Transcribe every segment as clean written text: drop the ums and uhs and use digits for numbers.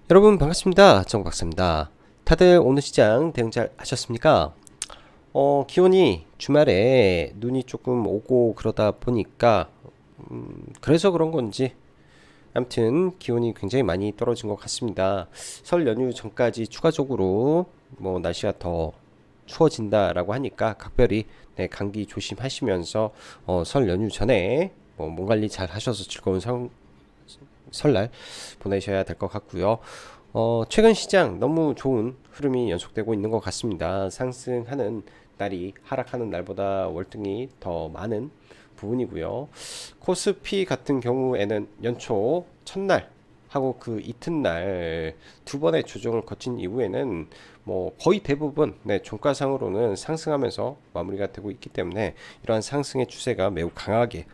여러분 반갑습니다. 정박사입니다. 다들 오늘 시장 대응 잘 하셨습니까? 기온이 주말에 눈이 조금 오고 그러다 보니까 그래서 그런 건지 아무튼 기온이 굉장히 많이 떨어진 것 같습니다. 설 연휴 전까지 추가적으로 뭐 날씨가 더 추워진다라고 하니까 각별히 네, 감기 조심하시면서 설 연휴 전에 몸 관리 잘 하셔서 즐거운 설날 보내셔야 될 것 같고요. 최근 시장 너무 좋은 흐름이 연속되고 있는 것 같습니다. 상승하는 날이 하락하는 날보다 월등히 더 많은 부분이고요. 코스피 같은 경우에는 연초 첫날 하고 그 이튿날 두 번의 조정을 거친 이후에는 뭐 거의 대부분 네, 종가상으로는 상승하면서 마무리가 되고 있기 때문에 이러한 상승의 추세가 매우 강하게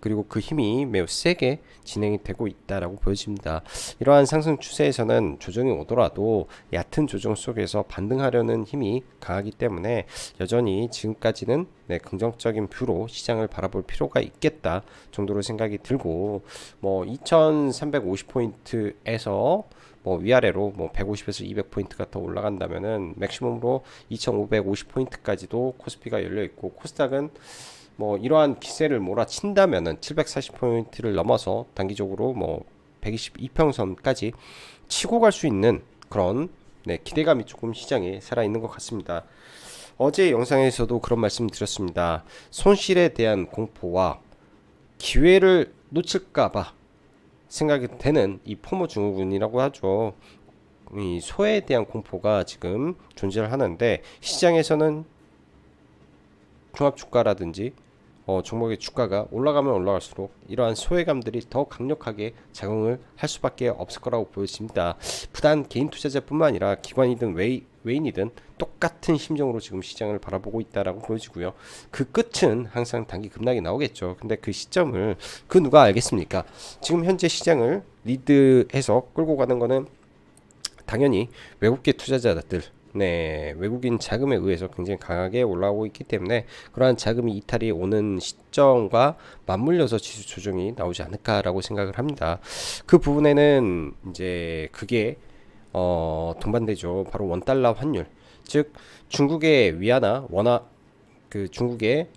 그리고 그 힘이 매우 세게 진행이 되고 있다라고 보여집니다. 이러한 상승 추세에서는 조정이 오더라도 얕은 조정 속에서 반등하려는 힘이 강하기 때문에 여전히 지금까지는 네, 긍정적인 뷰로 시장을 바라볼 필요가 있겠다 정도로 생각이 들고 뭐 2350포인트에서 뭐 위아래로 뭐 150에서 200포인트가 더 올라간다면은 맥시멈으로 2550포인트까지도 코스피가 열려 있고 코스닥은 뭐 이러한 기세를 몰아친다면은 740포인트를 넘어서 단기적으로 뭐 122평선까지 치고 갈 수 있는 그런 네, 기대감이 조금 시장에 살아있는 것 같습니다. 어제 영상에서도 그런 말씀 드렸습니다. 손실에 대한 공포와 기회를 놓칠까봐 생각이 되는 이 포모 증후군이라고 하죠. 이 소에 대한 공포가 지금 존재를 하는데 시장에서는 종합주가라든지 종목의 주가가 올라가면 올라갈수록 이러한 소외감들이 더 강력하게 작용을 할 수밖에 없을 거라고 보여집니다. 부단 개인 투자자뿐만 아니라 기관이든 외인이든 똑같은 심정으로 지금 시장을 바라보고 있다라고 보여지고요. 그 끝은 항상 단기 급락이 나오겠죠. 근데 그 시점을 그 누가 알겠습니까? 지금 현재 시장을 리드해서 끌고 가는 거는 당연히 외국계 투자자들 네, 외국인 자금에 의해서 굉장히 강하게 올라오고 있기 때문에 그러한 자금이 이탈이 오는 시점과 맞물려서 지수 조정이 나오지 않을까라고 생각을 합니다. 그 부분에는 이제 그게 동반되죠. 바로 원달러 환율. 즉 중국의 위안화 원화 그 중국의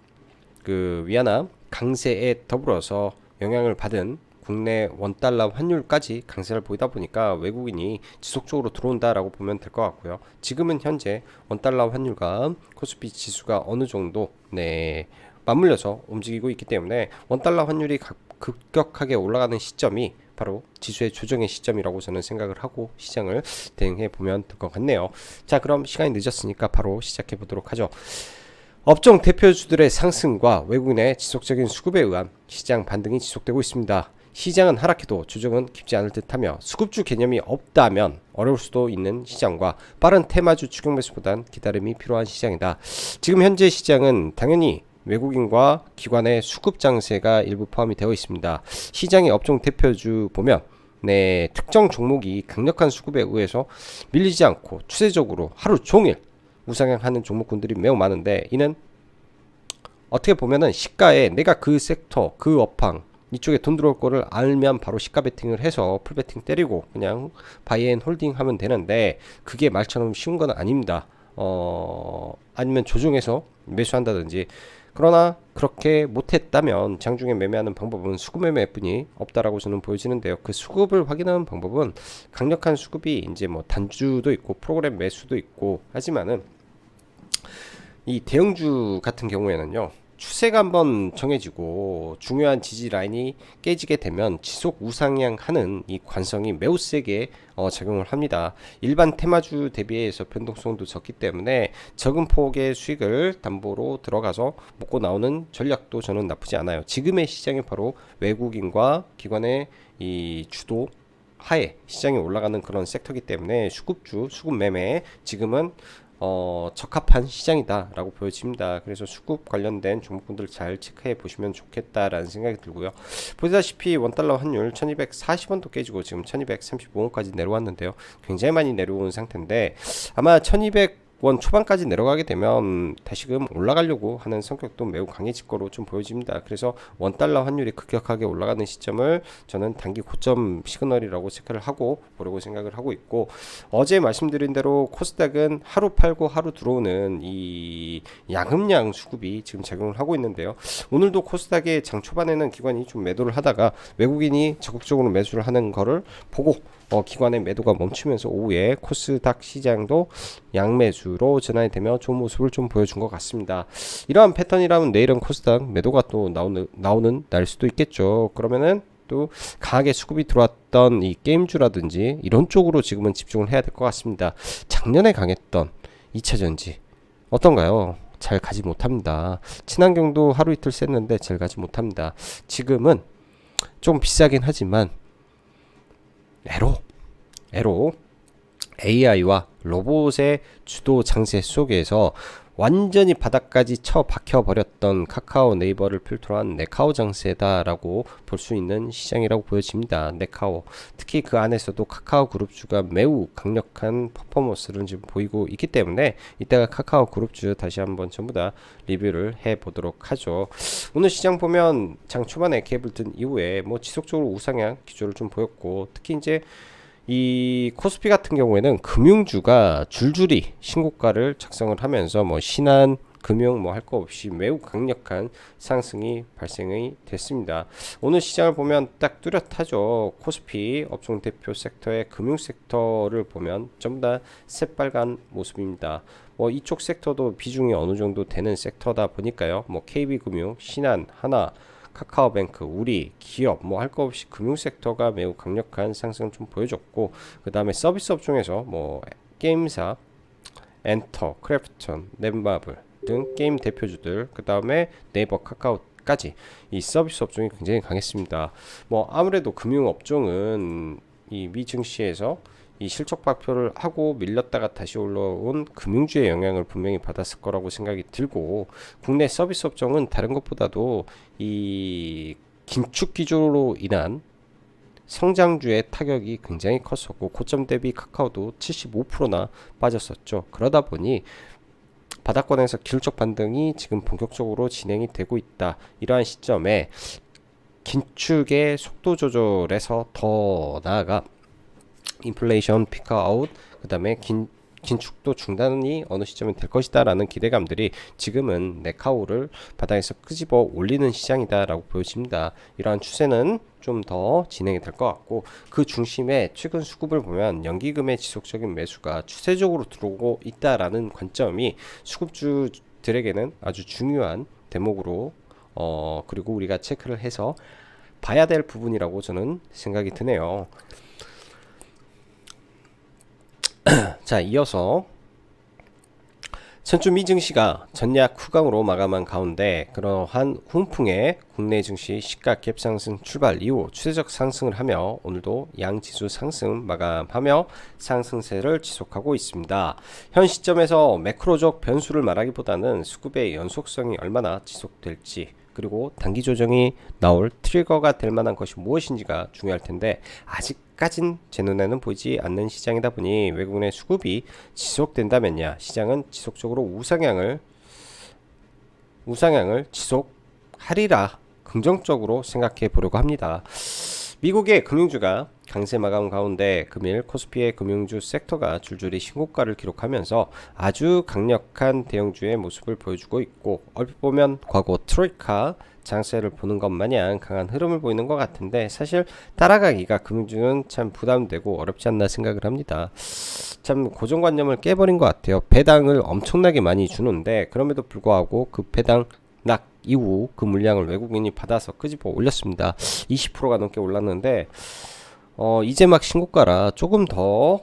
그 위안화 강세에 더불어서 영향을 받은 국내 원달러 환율까지 강세를 보이다 보니까 외국인이 지속적으로 들어온다라고 보면 될 것 같고요. 지금은 현재 원달러 환율과 코스피 지수가 어느 정도 네, 맞물려서 움직이고 있기 때문에 원달러 환율이 급격하게 올라가는 시점이 바로 지수의 조정의 시점이라고 저는 생각을 하고 시장을 대응해 보면 될 것 같네요. 자, 그럼 시간이 늦었으니까 바로 시작해 보도록 하죠. 업종 대표주들의 상승과 외국인의 지속적인 수급에 의한 시장 반등이 지속되고 있습니다. 시장은 하락해도 조정은 깊지 않을 듯하며 수급주 개념이 없다면 어려울 수도 있는 시장과 빠른 테마주 추격 매수보단 기다림이 필요한 시장이다. 지금 현재 시장은 당연히 외국인과 기관의 수급 장세가 일부 포함이 되어 있습니다. 시장의 업종 대표주 보면 네, 특정 종목이 강력한 수급에 의해서 밀리지 않고 추세적으로 하루 종일 우상향하는 종목군들이 매우 많은데 이는 어떻게 보면은 시가에 내가 그 섹터 그 업황 이쪽에 돈 들어올 거를 알면 바로 시가 베팅을 해서 풀 베팅 때리고 그냥 바이앤 홀딩 하면 되는데 그게 말처럼 쉬운 건 아닙니다. 아니면 조종해서 매수한다든지 그러나 그렇게 못했다면 장중에 매매하는 방법은 수급 매매뿐이 없다라고 저는 보여지는데요. 그 수급을 확인하는 방법은 강력한 수급이 이제 뭐 단주도 있고 프로그램 매수도 있고 하지만은 이 대형주 같은 경우에는요. 추세가 한번 정해지고 중요한 지지 라인이 깨지게 되면 지속 우상향하는 이 관성이 매우 세게 작용을 합니다. 일반 테마주 대비해서 변동성도 적기 때문에 적은 폭의 수익을 담보로 들어가서 먹고 나오는 전략도 저는 나쁘지 않아요. 지금의 시장이 바로 외국인과 기관의 이 주도 하에 시장이 올라가는 그런 섹터이기 때문에 수급주, 수급 매매 지금은 적합한 시장이다라고 보여집니다. 그래서 수급 관련된 종목분들 잘 체크해 보시면 좋겠다라는 생각이 들고요. 보시다시피 원달러 환율 1240원도 깨지고 지금 1235원까지 내려왔는데요. 굉장히 많이 내려온 상태인데 아마 1200 원 초반까지 내려가게 되면 다시금 올라가려고 하는 성격도 매우 강해질 거로 좀 보여집니다. 그래서 원달러 환율이 급격하게 올라가는 시점을 저는 단기 고점 시그널이라고 체크를 하고 보려고 생각을 하고 있고, 어제 말씀드린 대로 코스닥은 하루 팔고 하루 들어오는 이 양음양 수급이 지금 작용을 하고 있는데요. 오늘도 코스닥의 장 초반에는 기관이 좀 매도를 하다가 외국인이 적극적으로 매수를 하는 거를 보고 기관의 매도가 멈추면서 오후에 코스닥 시장도 양매수로 전환이 되며 좋은 모습을 좀 보여준 것 같습니다. 이러한 패턴이라면 내일은 코스닥 매도가 또 나오는 날 수도 있겠죠. 그러면은 또 강하게 수급이 들어왔던 이 게임주라든지 이런 쪽으로 지금은 집중을 해야 될 것 같습니다. 작년에 강했던 2차전지 어떤가요? 잘 가지 못합니다. 친환경도 하루 이틀 셌는데 잘 가지 못합니다. 지금은 좀 비싸긴 하지만 에로 AI와 로봇의 주도 장세 속에서 완전히 바닥까지 처박혀 버렸던 카카오 네이버를 필두로 한 네카오 장세다라고 볼 수 있는 시장이라고 보여집니다. 네카오, 특히 그 안에서도 카카오 그룹주가 매우 강력한 퍼포먼스를 지금 보이고 있기 때문에 이따가 카카오 그룹주 다시 한번 전부 다 리뷰를 해 보도록 하죠. 오늘 시장 보면 장 초반에 갭을 든 이후에 뭐 지속적으로 우상향 기조를 좀 보였고, 특히 이제 이 코스피 같은 경우에는 금융주가 줄줄이 신고가를 작성을 하면서 뭐 신한 금융 뭐 할 거 없이 매우 강력한 상승이 발생이 됐습니다. 오늘 시장을 보면 딱 뚜렷하죠. 코스피 업종 대표 섹터의 금융 섹터를 보면 전부 다 새빨간 모습입니다. 뭐 이쪽 섹터도 비중이 어느 정도 되는 섹터다 보니까요. 뭐 KB금융, 신한, 하나, 카카오뱅크, 우리, 기업 뭐 할 거 없이 금융 섹터가 매우 강력한 상승을 좀 보여줬고, 그 다음에 서비스 업종에서 뭐 게임사, 엔터, 크래프톤, 넷마블 등 게임 대표주들, 그 다음에 네이버, 카카오까지 이 서비스 업종이 굉장히 강했습니다. 뭐 아무래도 금융 업종은 이 미 증시에서 이 실적 발표를 하고 밀렸다가 다시 올라온 금융주의 영향을 분명히 받았을 거라고 생각이 들고, 국내 서비스 업종은 다른 것보다도 이 긴축 기조로 인한 성장주의 타격이 굉장히 컸었고, 고점 대비 카카오도 75%나 빠졌었죠. 그러다 보니 바닥권에서 기술적 반등이 지금 본격적으로 진행이 되고 있다. 이러한 시점에 긴축의 속도 조절에서 더 나아가 인플레이션 피크아웃, 그 다음에 긴축도 중단이 어느 시점에 될 것이다 라는 기대감들이 지금은 네카오를 바닥에서 끄집어 올리는 시장이다 라고 보여집니다. 이러한 추세는 좀 더 진행이 될 것 같고, 그 중심에 최근 수급을 보면 연기금의 지속적인 매수가 추세적으로 들어오고 있다라는 관점이 수급주들에게는 아주 중요한 대목으로 그리고 우리가 체크를 해서 봐야 될 부분이라고 저는 생각이 드네요. 자, 이어서 선주 미 증시가 전약 후강으로 마감한 가운데 그러한 훈풍의 국내 증시 시가 갭 상승 출발 이후 추세적 상승을 하며 오늘도 양지수 상승 마감하며 상승세를 지속하고 있습니다. 현 시점에서 매크로적 변수를 말하기보다는 수급의 연속성이 얼마나 지속될지, 그리고 단기 조정이 나올 트리거가 될 만한 것이 무엇인지가 중요할 텐데, 아직까진 제 눈에는 보이지 않는 시장이다 보니 외국인의 수급이 지속된다면야 시장은 지속적으로 우상향을 지속하리라 긍정적으로 생각해 보려고 합니다. 미국의 금융주가 강세 마감 가운데 금일 코스피의 금융주 섹터가 줄줄이 신고가를 기록하면서 아주 강력한 대형주의 모습을 보여주고 있고, 얼핏 보면 과거 트로이카 장세를 보는 것 마냥 강한 흐름을 보이는 것 같은데, 사실 따라가기가 금융주는 참 부담되고 어렵지 않나 생각을 합니다. 참 고정관념을 깨버린 것 같아요. 배당을 엄청나게 많이 주는데 그럼에도 불구하고 그 배당 낙 이후 그 물량을 외국인이 받아서 끄집어 올렸습니다. 20%가 넘게 올랐는데 이제 막 신고가라 조금 더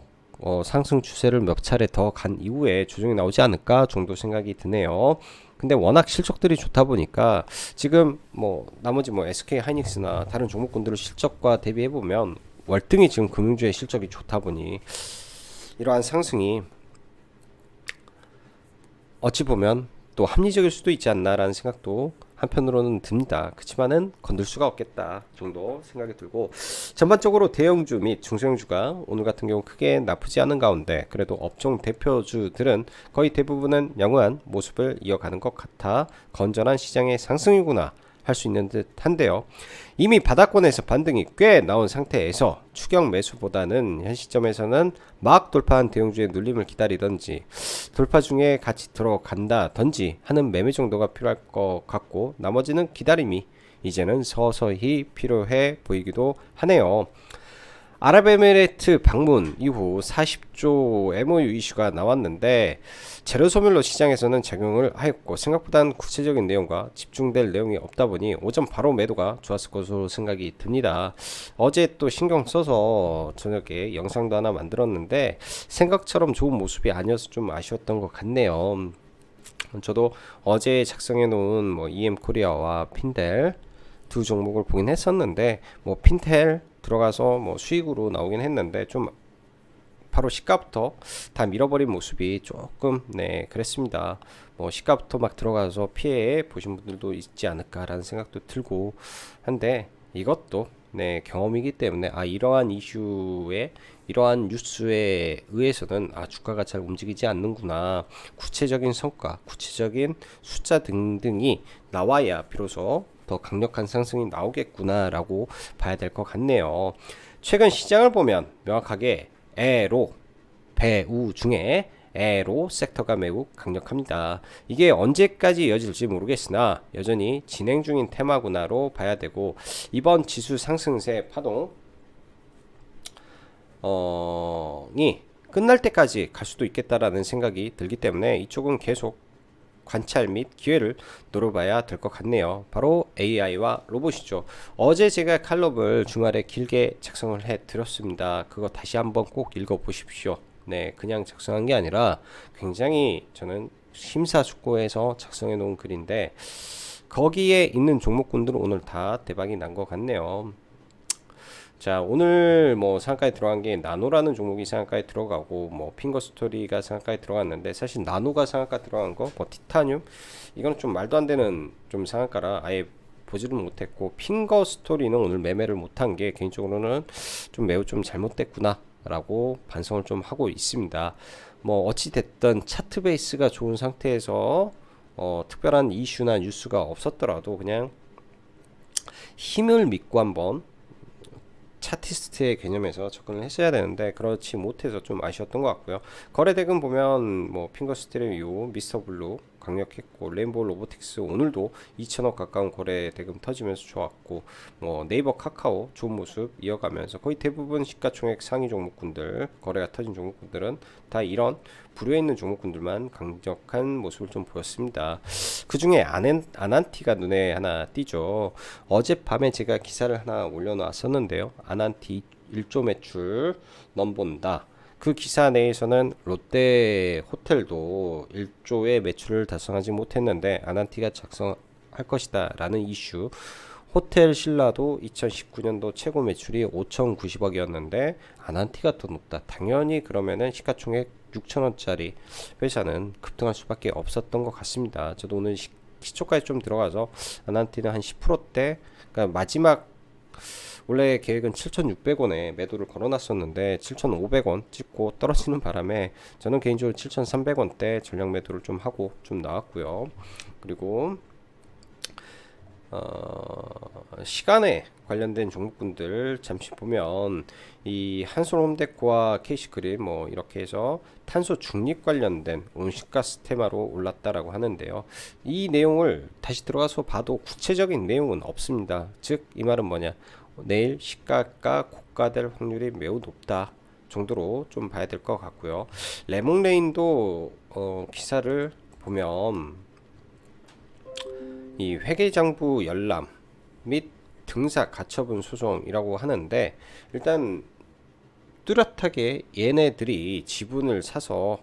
상승 추세를 몇 차례 더 간 이후에 조정이 나오지 않을까 정도 생각이 드네요. 근데 워낙 실적들이 좋다 보니까 지금 뭐 나머지 뭐 SK 하이닉스나 다른 종목군들의 실적과 대비해 보면 월등히 지금 금융주의 실적이 좋다 보니 이러한 상승이 어찌 보면 또 합리적일 수도 있지 않나라는 생각도 한편으로는 듭니다. 그렇지만은 건들 수가 없겠다 정도 생각이 들고, 전반적으로 대형주 및 중소형주가 오늘 같은 경우 크게 나쁘지 않은 가운데 그래도 업종 대표주들은 거의 대부분은 양호한 모습을 이어가는 것 같아 건전한 시장의 상승이구나 할 수 있는 듯 한데요. 이미 바닥권에서 반등이 꽤 나온 상태에서 추격 매수보다는 현 시점에서는 막 돌파한 대형주의 눌림을 기다리던지 돌파 중에 같이 들어간다든지 하는 매매 정도가 필요할 것 같고, 나머지는 기다림이 이제는 서서히 필요해 보이기도 하네요. 아랍에미레이트 방문 이후 40조 MOU 이슈가 나왔는데 재료 소멸로 시장에서는 작용을 하였고, 생각보다는 구체적인 내용과 집중될 내용이 없다 보니 오전 바로 매도가 좋았을 것으로 생각이 듭니다. 어제 또 신경 써서 저녁에 영상도 하나 만들었는데 생각처럼 좋은 모습이 아니어서 좀 아쉬웠던 것 같네요. 저도 어제 작성해 놓은 뭐 EM 코리아와 핀델 두 종목을 보긴 했었는데, 뭐 핀텔 들어가서 뭐 수익으로 나오긴 했는데 좀 바로 시가부터 다 밀어버린 모습이 조금 그랬습니다. 뭐 시가부터 막 들어가서 피해 보신 분들도 있지 않을까라는 생각도 들고 한데, 이것도 경험이기 때문에 이러한 이슈에 이러한 뉴스에 의해서는 주가가 잘 움직이지 않는구나, 구체적인 성과, 구체적인 숫자 등등이 나와야 비로소 더 강력한 상승이 나오겠구나라고 봐야 될 것 같네요. 최근 시장을 보면 명확하게 에로, 배우 중에 에로 섹터가 매우 강력합니다. 이게 언제까지 이어질지 모르겠으나 여전히 진행 중인 테마구나로 봐야 되고, 이번 지수 상승세 파동이 끝날 때까지 갈 수도 있겠다라는 생각이 들기 때문에 이쪽은 계속 관찰 및 기회를 노려봐야 될 것 같네요. 바로 AI와 로봇이죠. 어제 제가 칼럼을 주말에 길게 작성을 해 드렸습니다. 그거 다시 한번 꼭 읽어 보십시오. 그냥 작성한 게 아니라 굉장히 저는 심사숙고해서 작성해 놓은 글인데, 거기에 있는 종목군들은 오늘 다 대박이 난 것 같네요. 자, 오늘 뭐 상한가에 들어간 게 나노라는 종목이 상한가에 들어가고, 뭐 핑거스토리가 상한가에 들어갔는데, 사실 나노가 상한가 들어간 거, 뭐 티타늄 이거는 좀 말도 안 되는 좀 상한가라 아예 보지를 못했고, 핑거스토리는 오늘 매매를 못한 게 개인적으로는 좀 매우 좀 잘못됐구나 라고 반성을 좀 하고 있습니다. 뭐 어찌 됐든 차트 베이스가 좋은 상태에서 특별한 이슈나 뉴스가 없었더라도 그냥 힘을 믿고 한번 차티스트의 개념에서 접근을 했어야 되는데 그렇지 못해서 좀 아쉬웠던 것 같고요. 거래대금 보면 뭐 핑거스트리뮤, 미스터블루 강력했고, 레인보우 로보틱스 오늘도 2천억 가까운 거래대금 터지면서 좋았고, 뭐 네이버 카카오 좋은 모습 이어가면서 거의 대부분 시가총액 상위 종목군들, 거래가 터진 종목군들은 다 이런 부류에 있는 종목군들만 강력한 모습을 좀 보였습니다. 그 중에 아난티가 눈에 하나 띄죠. 어젯밤에 제가 기사를 하나 올려놨었는데요. 아난티 1조 매출 넘본다. 그 기사 내에서는 롯데 호텔도 1조의 매출을 달성하지 못했는데 아난티가 작성할 것이다 라는 이슈. 호텔 신라도 2019년도 최고 매출이 5,090억이었는데 아난티가 더 높다. 당연히 그러면은 시가총액 6천원짜리 회사는 급등할 수밖에 없었던 것 같습니다. 저도 오늘 시초까지 좀 들어가서 아난티는 한 10%대, 그러니까 마지막 원래 계획은 7,600원에 매도를 걸어놨었는데 7,500원 찍고 떨어지는 바람에 저는 개인적으로 7,300원대 전량 매도를 좀 하고 좀 나왔고요. 그리고 시간에 관련된 종목군들 잠시 보면 이 한솔홈데코와 KC그린 뭐 이렇게 해서 탄소 중립 관련된 온실가스 테마로 올랐다라고 하는데요. 이 내용을 다시 들어가서 봐도 구체적인 내용은 없습니다. 즉 이 말은 뭐냐, 내일 시가가 고가될 확률이 매우 높다 정도로 좀 봐야 될 것 같고요. 레몬레인도 기사를 보면 이 회계장부 열람 및 등사 가처분 소송이라고 하는데, 일단 뚜렷하게 얘네들이 지분을 사서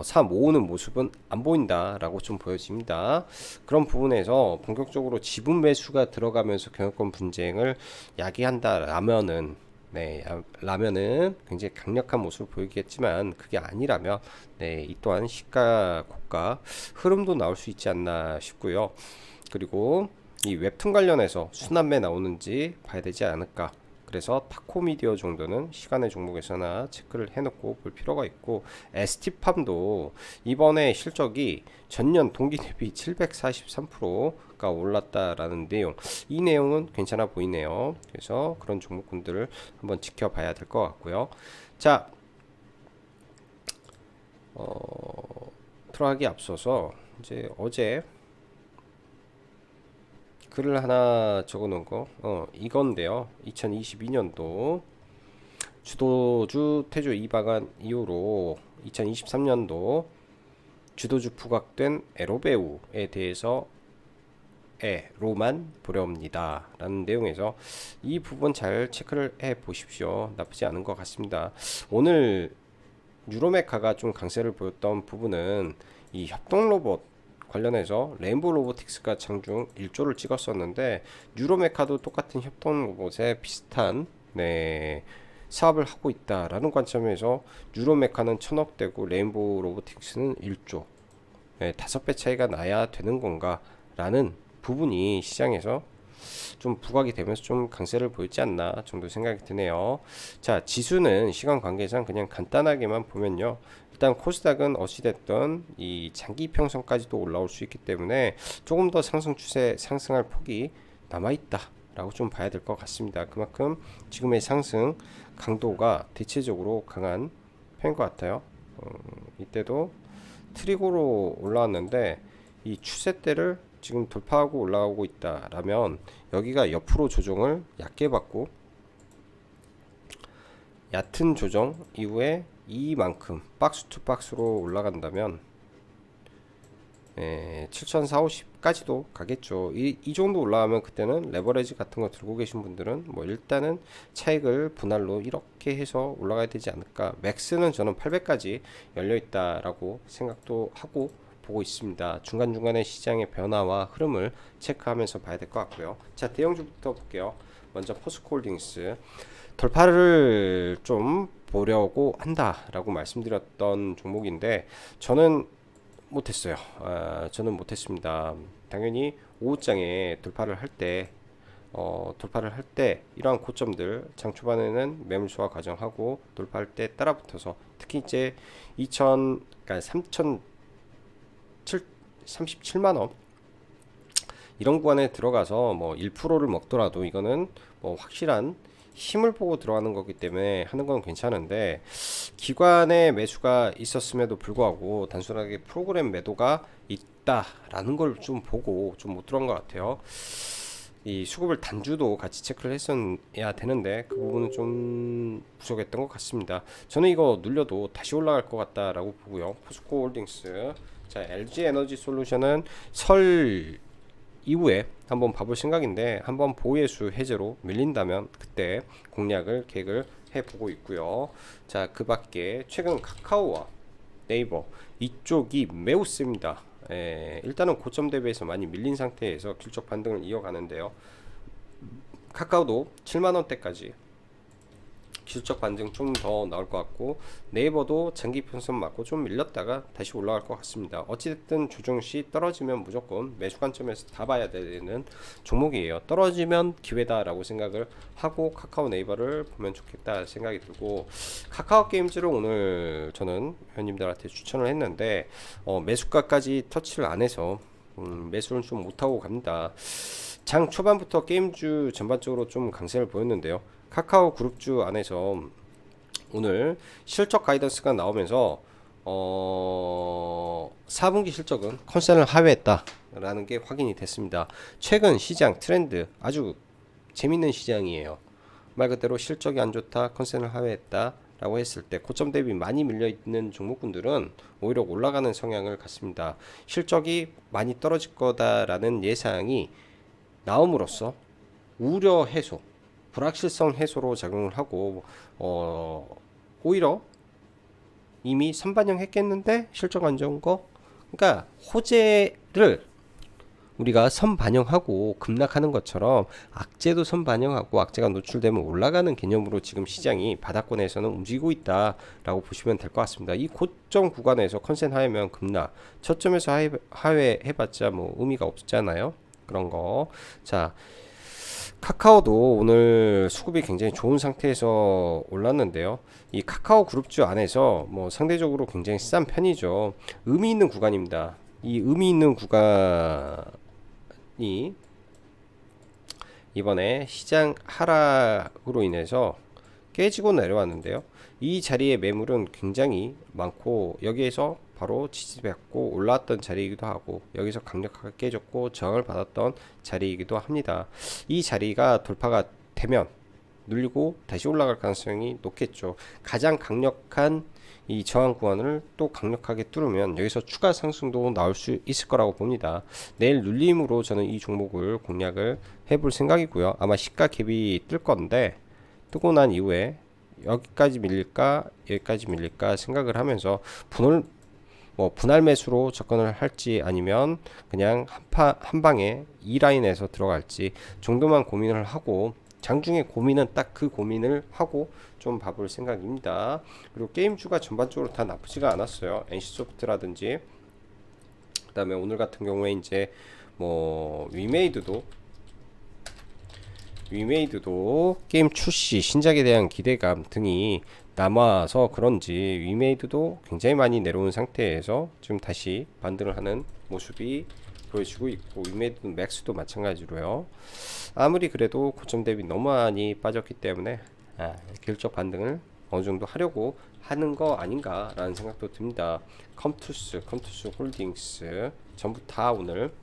사 모으는 모습은 안 보인다라고 좀 보여집니다. 그런 부분에서 본격적으로 지분 매수가 들어가면서 경영권 분쟁을 야기한다라면은 네, 라면은 굉장히 강력한 모습을 보이겠지만 그게 아니라면 네, 이 또한 시가 고가 흐름도 나올 수 있지 않나 싶고요. 그리고 이 웹툰 관련해서 순환매 나오는지 봐야 되지 않을까. 그래서 타코미디어 정도는 시간의 종목에서나 체크를 해놓고 볼 필요가 있고, ST팜도 이번에 실적이 전년 동기 대비 743%가 올랐다라는 내용, 이 내용은 괜찮아 보이네요. 그래서 그런 종목군들을 한번 지켜봐야 될 것 같고요. 자, 들어가기 앞서서 이제 어제 글을 하나 적어 놓은 거 이건데요. 2022년도 주도주 퇴조 이방안 이후로 2023년도 주도주 부각된 에로베우에 대해서 로만 보려옵니다 라는 내용에서 이 부분 잘 체크를 해 보십시오. 나쁘지 않은 것 같습니다. 오늘 유로메카가 좀 강세를 보였던 부분은 이 협동 로봇 관련해서 레인보우 로보틱스가 장중 1조를 찍었었는데, 유로메카도 똑같은 협동 로봇에 비슷한 네, 사업을 하고 있다라는 관점에서 유로메카는 1000억대고 레인보우 로보틱스는 1조, 네, 5배 차이가 나야 되는 건가 라는 부분이 시장에서 좀 부각이 되면서 좀 강세를 보이지 않나 정도 생각이 드네요. 자, 지수는 시간 관계상 그냥 간단하게만 보면요, 일단 코스닥은 어찌됐든 이 장기 평선까지도 올라올 수 있기 때문에 조금 더 상승 추세, 상승할 폭이 남아있다 라고 좀 봐야 될 것 같습니다. 그만큼 지금의 상승 강도가 대체적으로 강한 편인 것 같아요. 이때도 트리거로 올라왔는데 이 추세대를 지금 돌파하고 올라오고 있다라면 여기가 옆으로 조정을 얕게 받고 얕은 조정 이후에 이만큼 박스 투 박스로 올라간다면 7,450까지도 가겠죠. 이 정도 올라가면 그때는 레버리지 같은 거 들고 계신 분들은 뭐 일단은 차익을 분할로 이렇게 해서 올라가야 되지 않을까. 맥스는 저는 800까지 열려 있다라고 생각도 하고 보고 있습니다. 중간중간에 시장의 변화와 흐름을 체크하면서 봐야 될 것 같고요. 자, 대형주부터 볼게요. 먼저 포스코홀딩스 돌파를 좀 보려고 한다라고 말씀드렸던 종목인데 저는 못했어요. 저는 못했습니다. 당연히 오후장에 돌파를 할 때 이러한 고점들 장 초반에는 매물 소화 과정하고 돌파할 때 따라붙어서 특히 이제 2000 그러니까 37만 원 이런 구간에 들어가서 뭐 1%를 먹더라도 이거는 뭐 확실한 힘을 보고 들어가는 거기 때문에 하는 건 괜찮은데, 기관의 매수가 있었음에도 불구하고 단순하게 프로그램 매도가 있다라는 걸 좀 보고 좀 못 들어간 것 같아요. 이 수급을 단주도 같이 체크를 했어야 되는데 그 부분은 좀 부족했던 것 같습니다. 저는 이거 눌려도 다시 올라갈 것 같다라고 보고요. 포스코홀딩스, 자, LG에너지 솔루션은 설 이후에 한번 봐볼 생각인데 한번 보혜수 해제로 밀린다면 그때 공략을 계획을 해보고 있고요. 자, 그 밖에 최근 카카오와 네이버 이쪽이 매우 셉니다. 일단은 고점 대비해서 많이 밀린 상태에서 길적 반등을 이어가는데요. 카카오도 7만원대까지 기술적 반등 좀 더 나올 것 같고, 네이버도 장기 편선 맞고 좀 밀렸다가 다시 올라갈 것 같습니다. 어찌됐든 조정 시 떨어지면 무조건 매수 관점에서 다 봐야 되는 종목이에요. 떨어지면 기회다라고 생각을 하고 카카오 네이버를 보면 좋겠다 생각이 들고, 카카오 게임즈를 오늘 저는 회원님들한테 추천을 했는데 매수가까지 터치를 안 해서 매수를 좀 못하고 갑니다. 장 초반부터 게임주 전반적으로 좀 강세를 보였는데요. 카카오 그룹주 안에서 오늘 실적 가이던스가 나오면서 4분기 실적은 컨센을 하회했다라는 게 확인이 됐습니다. 최근 시장 트렌드 아주 재밌는 시장이에요. 말 그대로 실적이 안 좋다, 컨센을 하회했다 라고 했을 때 고점 대비 많이 밀려있는 종목군들은 오히려 올라가는 성향을 갖습니다. 실적이 많이 떨어질 거다라는 예상이 나옴으로써 우려 해소, 불확실성 해소로 작용을 하고 오히려 이미 선반영 했겠는데 실적 안 좋은 거, 그러니까 호재를 우리가 선 반영하고 급락하는 것처럼 악재도 선 반영하고 악재가 노출되면 올라가는 개념으로 지금 시장이 바닥권에서는 움직이고 있다라고 보시면 될 것 같습니다. 이 고점 구간에서 컨센 하회면 급락, 저점에서 하회 해봤자 뭐 의미가 없잖아요. 그런 거. 자, 카카오도 오늘 수급이 굉장히 좋은 상태에서 올랐는데요. 이 카카오 그룹주 안에서 뭐 상대적으로 굉장히 싼 편이죠. 의미 있는 구간입니다. 이 의미 있는 구간이 이번에 시장 하락으로 인해서 깨지고 내려왔는데요. 이 자리에 매물은 굉장히 많고 여기에서 바로 지지받고 올라왔던 자리이기도 하고 여기서 강력하게 깨졌고 저항을 받았던 자리이기도 합니다. 이 자리가 돌파가 되면 눌리고 다시 올라갈 가능성이 높겠죠. 가장 강력한 이 저항 구간을 또 강력하게 뚫으면 여기서 추가 상승도 나올 수 있을 거라고 봅니다. 내일 눌림으로 저는 이 종목을 공략을 해볼 생각이고요. 아마 시가 갭이 뜰 건데 뜨고 난 이후에 여기까지 밀릴까 여기까지 밀릴까 생각을 하면서 분할 매수로 접근을 할지 아니면 그냥 한 방에 이 라인에서 들어갈지 정도만 고민을 하고 장중에 고민은 딱 그 고민을 하고 좀 봐볼 생각입니다. 그리고 게임주가 전반적으로 다 나쁘지가 않았어요. NC소프트라든지 그 다음에 오늘 같은 경우에 이제 뭐 위메이드도 게임 출시 신작에 대한 기대감 등이 남아서 그런지 위메이드도 굉장히 많이 내려온 상태에서 지금 다시 반등을 하는 모습이 보여지고 있고 위메이드 맥스도 마찬가지로요. 아무리 그래도 고점 대비 너무 많이 빠졌기 때문에 기술적 반등을 어느 정도 하려고 하는 거 아닌가 라는 생각도 듭니다. 컴투스 홀딩스 전부 다 오늘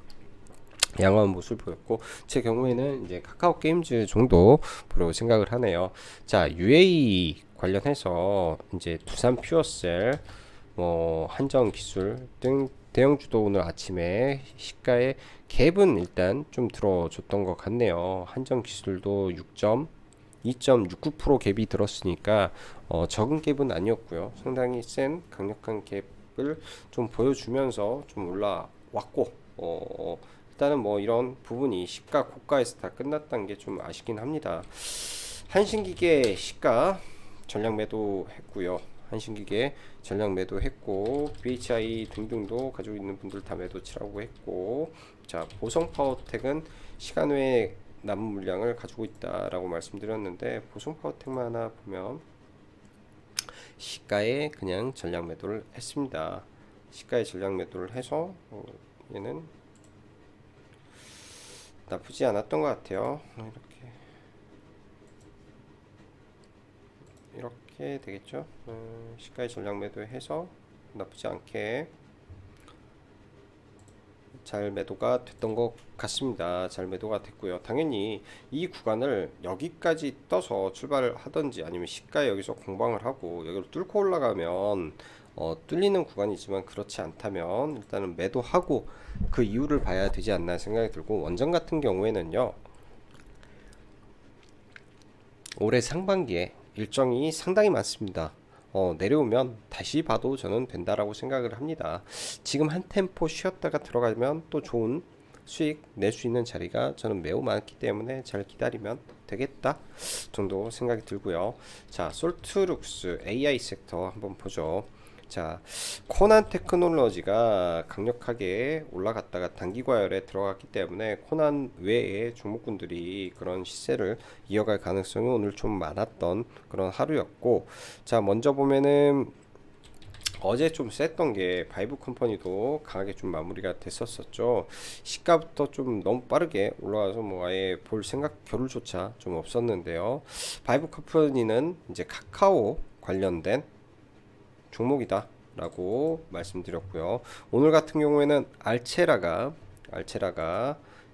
양호한 모습을 보였고 제 경우에는 이제 카카오 게임즈 정도 보려고 생각을 하네요. 자, UAE 관련해서 이제 두산 퓨어셀, 뭐 한정 기술 등 대형주도 오늘 아침에 시가에 갭은 일단 좀 들어줬던 것 같네요. 한정 기술도 2.69% 갭이 들었으니까 적은 갭은 아니었고요. 상당히 센 강력한 갭을 좀 보여주면서 좀 올라왔고 일단은 뭐 이런 부분이 시가 고가에서 다 끝났다는 게 좀 아쉽긴 합니다. 한신기계 시가 전량 매도했고요. 한신기계 전량 매도했고 BHI 등등도 가지고 있는 분들 다 매도치라고 했고 자 보성파워텍은 시간 외에 남은 물량을 가지고 있다라고 말씀드렸는데 보성파워텍만 하나 보면 시가에 그냥 전량 매도를 했습니다. 시가에 전량 매도를 해서 얘는 나쁘지 않았던 것 같아요. 이렇게 되겠죠. 시가에 전량 매도해서 나쁘지 않게 잘 매도가 됐던 것 같습니다. 잘 매도가 됐고요. 당연히 이 구간을 여기까지 떠서 출발을 하든지 아니면 시가에 여기서 공방을 하고 여기로 뚫고 올라가면 뚫리는 구간이지만 그렇지 않다면 일단은 매도하고 그 이유를 봐야 되지 않나 생각이 들고 원전 같은 경우에는요 올해 상반기에 일정이 상당히 많습니다. 내려오면 다시 봐도 저는 된다라고 생각을 합니다. 지금 한 템포 쉬었다가 들어가면 또 좋은 수익 낼 수 있는 자리가 저는 매우 많기 때문에 잘 기다리면 되겠다 정도 생각이 들고요. 자, 솔트룩스 AI 섹터 한번 보죠. 자, 코난 테크놀로지가 강력하게 올라갔다가 단기 과열에 들어갔기 때문에 코난 외에 종목군들이 그런 시세를 이어갈 가능성이 오늘 좀 많았던 그런 하루였고 자 먼저 보면은 어제 좀 셌던 게 바이브 컴퍼니도 강하게 좀 마무리가 됐었었죠. 시가부터 좀 너무 빠르게 올라와서 뭐 아예 볼 생각 겨를조차 좀 없었는데요. 바이브 컴퍼니는 이제 카카오 관련된 종목이다 라고 말씀드렸고요. 오늘 같은 경우에는 알체라가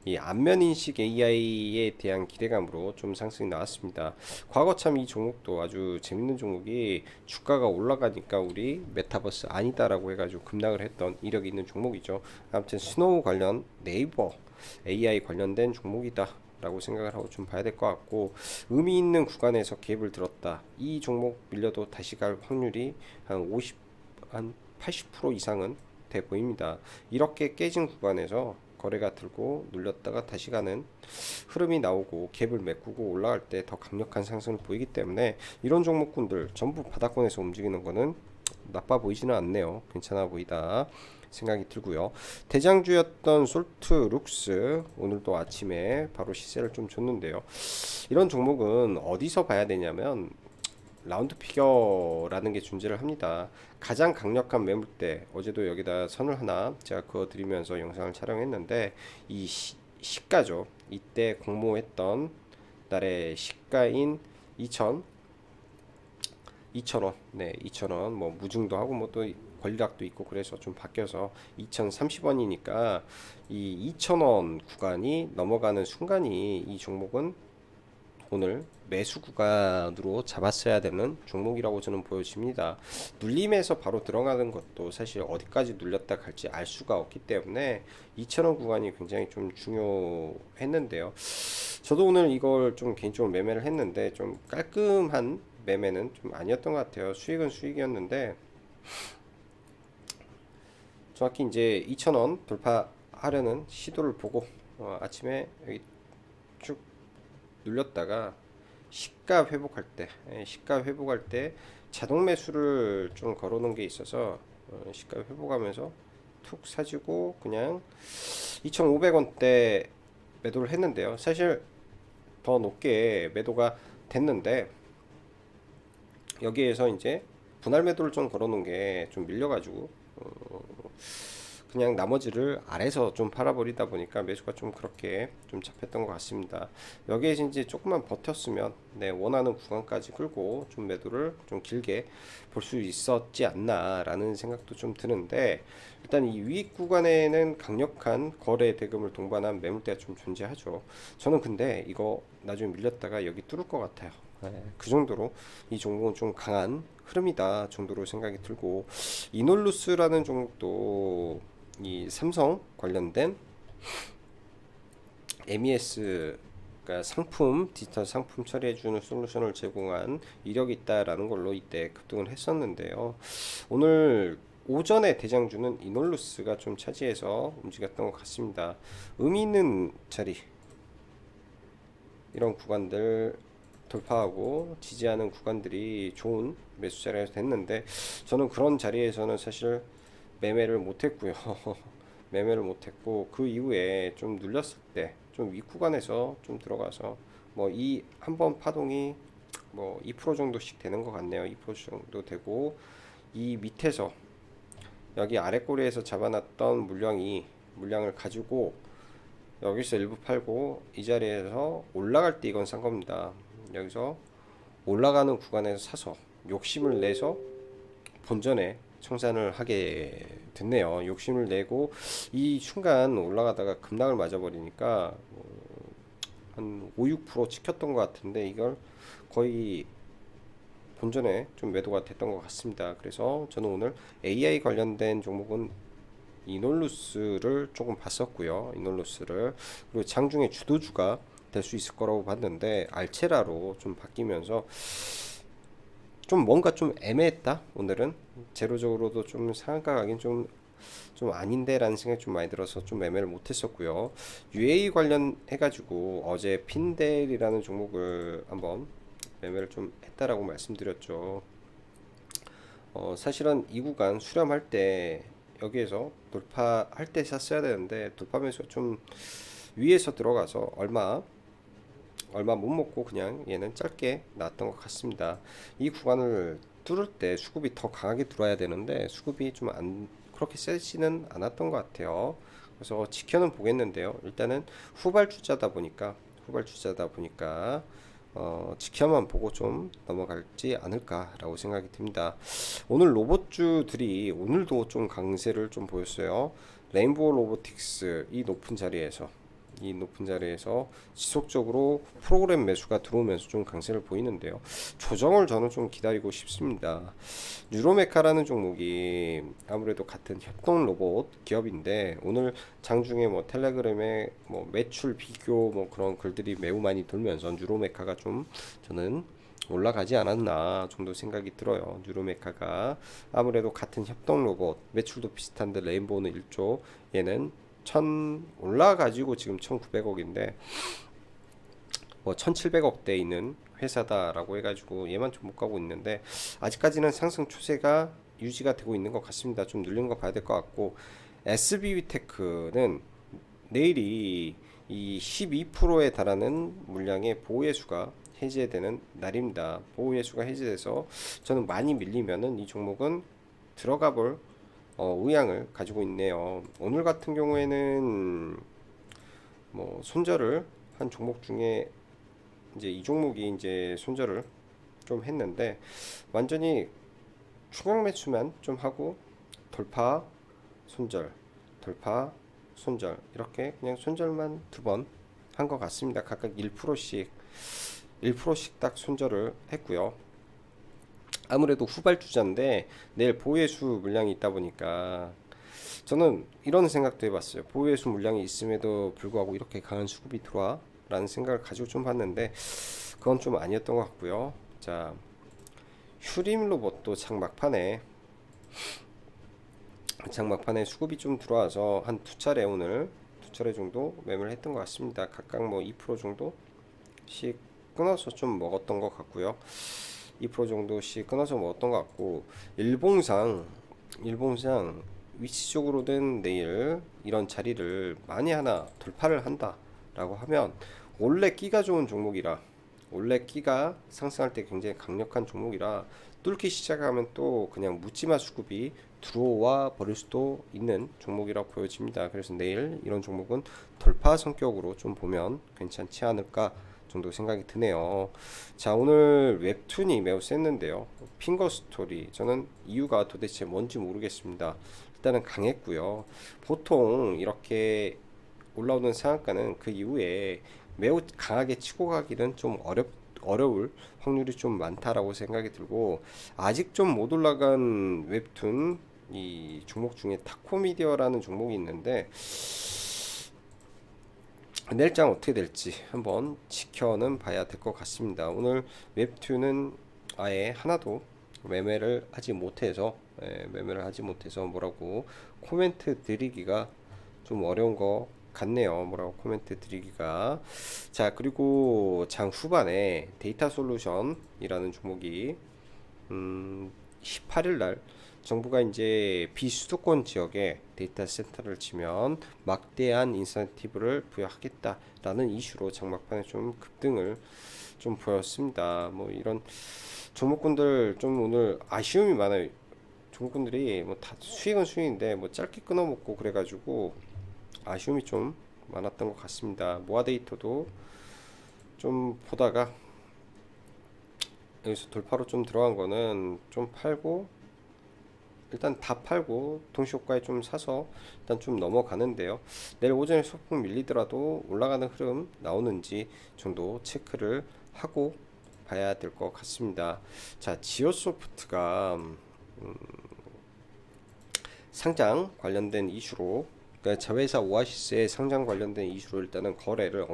이 안면인식 AI에 대한 기대감으로 좀 상승이 나왔습니다. 과거 참 이 종목도 아주 재밌는 종목이 주가가 올라가니까 우리 메타버스 아니다라고 해가지고 급락을 했던 이력이 있는 종목이죠. 아무튼 스노우 관련 네이버 AI 관련된 종목이다 라고 생각을 하고 좀 봐야 될 것 같고 의미 있는 구간에서 갭을 들었다. 이 종목 밀려도 다시 갈 확률이 한 80% 이상은 돼 보입니다. 이렇게 깨진 구간에서 거래가 들고 눌렸다가 다시 가는 흐름이 나오고 갭을 메꾸고 올라갈 때 더 강력한 상승을 보이기 때문에 이런 종목군들 전부 바닥권에서 움직이는 거는 나빠 보이지는 않네요. 괜찮아 보이다 생각이 들고요. 대장주였던 솔트룩스 오늘도 아침에 바로 시세를 좀 줬는데요. 이런 종목은 어디서 봐야 되냐면 라운드 피겨라는 게 존재를 합니다. 가장 강력한 매물대, 어제도 여기다 선을 하나 제가 그어 드리면서 영상을 촬영했는데 이 시가죠. 이때 공모했던 날의 시가인 2,000원, 네, 2,000원, 뭐 무증도 하고 뭐 또 권리락도 있고 그래서 좀 바뀌어서 2,030원이니까 이 2,000원 구간이 넘어가는 순간이 이 종목은 오늘 매수 구간으로 잡았어야 되는 종목이라고 저는 보여집니다. 눌림에서 바로 들어가는 것도 사실 어디까지 눌렸다 갈지 알 수가 없기 때문에 2,000원 구간이 굉장히 좀 중요했는데요. 저도 오늘 이걸 좀 개인적으로 매매를 했는데 좀 깔끔한 매매는 좀 아니었던 것 같아요. 수익은 수익이었는데 정확히 이제 2,000원 돌파하려는 시도를 보고 아침에 여기 쭉 눌렸다가 시가 회복할 때 자동 매수를 좀 걸어 놓은 게 있어서 시가 회복하면서 툭 사지고 그냥 2,500원대 매도를 했는데요. 사실 더 높게 매도가 됐는데 여기에서 이제 분할 매도를 좀 걸어 놓은 게 좀 밀려가지고 그냥 나머지를 아래서 좀 팔아버리다 보니까 매수가 좀 그렇게 좀 잡혔던 것 같습니다. 여기에 이제 조금만 버텼으면 네, 원하는 구간까지 끌고 좀 매도를 좀 길게 볼 수 있었지 않나 라는 생각도 좀 드는데 일단 이 위익 구간에는 강력한 거래 대금을 동반한 매물대가 좀 존재하죠. 저는 근데 이거 나중에 밀렸다가 여기 뚫을 것 같아요. 네, 그 정도로 이 종목은 좀 강한 흐름이다 정도로 생각이 들고 이놀루스라는 종목도 이 삼성 관련된 MES 그러니까 상품 디지털 상품 처리해주는 솔루션을 제공한 이력이 있다라는 걸로 이때 급등을 했었는데요. 오늘 오전에 대장주는 이놀루스가 좀 차지해서 움직였던 것 같습니다. 의미 있는 자리 이런 구간들 돌파하고 지지하는 구간들이 좋은 매수 자리에서 됐는데 저는 그런 자리에서는 사실 매매를 못했고요. 매매를 못했고 그 이후에 좀 눌렸을 때 좀 윗구간에서 좀 들어가서 뭐 이 한 번 파동이 뭐 2% 정도씩 되는 것 같네요. 2% 정도 되고 이 밑에서 여기 아래 꼬리에서 잡아놨던 물량을 가지고 여기서 일부 팔고 이 자리에서 올라갈 때 이건 산 겁니다. 여기서 올라가는 구간에서 사서 욕심을 내서 본전에 청산을 하게 됐네요. 욕심을 내고 이 순간 올라가다가 급락을 맞아버리니까 한 5, 6% 찍혔던 것 같은데 이걸 거의 본전에 좀 매도가 됐던 것 같습니다. 그래서 저는 오늘 AI 관련된 종목은 이놀루스를 조금 봤었고요. 이놀루스를 그리고 장중에 주도주가 될 수 있을 거라고 봤는데 알체라로 좀 바뀌면서 좀 뭔가 좀 애매했다. 오늘은 재료적으로도 좀 상한가 가긴 좀 아닌데 라는 생각이 좀 많이 들어서 좀 매매를 못했었고요. UA 관련해 가지고 어제 핀델이라는 종목을 한번 매매를 좀 했다라고 말씀드렸죠. 사실은 이 구간 수렴할 때 여기에서 돌파할 때 샀어야 되는데 돌파 매수가 좀 위에서 들어가서 얼마 못 먹고 그냥 얘는 짧게 나왔던 것 같습니다. 이 구간을 뚫을 때 수급이 더 강하게 들어와야 되는데 수급이 좀 안 그렇게 세지는 않았던 것 같아요. 그래서 지켜는 보겠는데요. 일단은 후발주자다 보니까 지켜만 보고 좀 넘어갈지 않을까라고 생각이 듭니다. 오늘 로봇주들이 오늘도 좀 강세를 좀 보였어요. 레인보우 로보틱스 이 높은 자리에서 지속적으로 프로그램 매수가 들어오면서 좀 강세를 보이는데요. 조정을 저는 좀 기다리고 싶습니다. 뉴로메카라는 종목이 아무래도 같은 협동 로봇 기업인데 오늘 장중에 뭐 텔레그램에 뭐 매출 비교 뭐 그런 글들이 매우 많이 돌면서 뉴로메카가 좀 저는 올라가지 않았나 정도 생각이 들어요. 뉴로메카가 아무래도 같은 협동 로봇 매출도 비슷한데 레인보우는 1조 얘는 천 올라가지고 지금 1,900억인데 뭐 1,700억대 있는 회사다라고 해가지고 얘만 좀 못 가고 있는데 아직까지는 상승 추세가 유지가 되고 있는 것 같습니다. 좀 눌리는 거 봐야 될 것 같고 SB위테크는 내일이 이 12%에 달하는 물량의 보호예수가 해제되는 날입니다. 보호예수가 해제돼서 저는 많이 밀리면은 이 종목은 들어가 볼 의향을 가지고 있네요. 오늘 같은 경우에는 뭐 손절을 한 종목 중에 이제 이 종목이 이제 손절을 좀 했는데 완전히 추격 매수만 좀 하고 돌파 손절 돌파 손절 이렇게 그냥 손절만 두 번 한 것 같습니다. 각각 1%씩 딱 손절을 했고요. 아무래도 후발주자인데 내일 보유예수 물량이 있다 보니까 저는 이런 생각도 해봤어요. 보유예수 물량이 있음에도 불구하고 이렇게 강한 수급이 들어와 라는 생각을 가지고 좀 봤는데 그건 좀 아니었던 것 같고요. 자, 휴림 로봇도 장막판에 수급이 좀 들어와서 한 두 차례 오늘 두 차례 정도 매매를 했던 것 같습니다. 각각 뭐 2% 정도씩 끊어서 좀 먹었던 것 같고요. 2% 정도씩 끊어서 먹었던 것 같고 일봉상 위치적으로는 내일 이런 자리를 만에 하나 돌파를 한다라고 하면 원래 끼가 좋은 종목이라 원래 끼가 상승할 때 굉장히 강력한 종목이라 뚫기 시작하면 또 그냥 묻지마 수급이 들어와 버릴 수도 있는 종목이라고 보여집니다. 그래서 내일 이런 종목은 돌파 성격으로 좀 보면 괜찮지 않을까 정도 생각이 드네요. 자, 오늘 웹툰이 매우 셌는데요. 핑거스토리 저는 이유가 도대체 뭔지 모르겠습니다. 일단은 강했고요. 보통 이렇게 올라오는 상한가는 그 이후에 매우 강하게 치고 가기는 좀 어려울 확률이 좀 많다라고 생각이 들고 아직 좀 못 올라간 웹툰 이 종목 중에 타코미디어라는 종목이 있는데 내일장 어떻게 될지 한번 지켜는 봐야 될 것 같습니다. 오늘 웹툰은 아예 하나도 매매를 하지 못해서 뭐라고 코멘트 드리기가 좀 어려운 것 같네요. 뭐라고 코멘트 드리기가. 자, 그리고 장 후반에 데이터 솔루션이라는 종목이 18일 날 정부가 이제 비수도권 지역에 데이터 센터를 치면 막대한 인센티브를 부여하겠다라는 이슈로 장막판에 좀 급등을 좀 보였습니다. 뭐 이런 종목군들 좀 오늘 아쉬움이 많아요. 종목군들이 뭐 다 수익은 수익인데 뭐 짧게 끊어먹고 그래가지고 아쉬움이 좀 많았던 것 같습니다. 모아 데이터도 좀 보다가 여기서 돌파로 좀 들어간 거는 좀 팔고 일단 다 팔고 동시효과에 좀 사서 일단 좀 넘어가는데요. 내일 오전에 소폭 밀리더라도 올라가는 흐름 나오는지 정도 체크를 하고 봐야 될 것 같습니다. 자, 지오소프트가 상장 관련된 이슈로 그러니까 자회사 오아시스의 상장 관련된 이슈로 일단은 거래를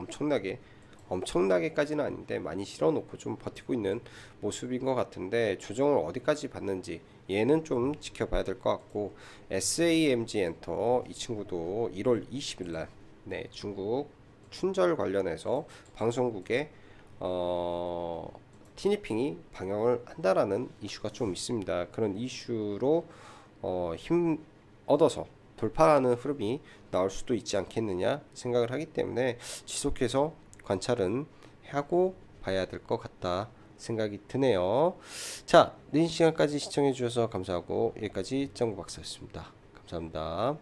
엄청나게까지는 아닌데 많이 실어놓고 좀 버티고 있는 모습인 것 같은데 조정을 어디까지 받는지 얘는 좀 지켜봐야 될 것 같고 SAMG 엔터 이 친구도 1월 20일 날 네, 중국 춘절 관련해서 방송국에 티니핑이 방영을 한다라는 이슈가 좀 있습니다. 그런 이슈로 힘 얻어서 돌파하는 흐름이 나올 수도 있지 않겠느냐 생각을 하기 때문에 지속해서 관찰은 하고 봐야 될 것 같다 생각이 드네요. 자, 늦은 시간까지 시청해 주셔서 감사하고 여기까지 짱구 박사였습니다. 감사합니다.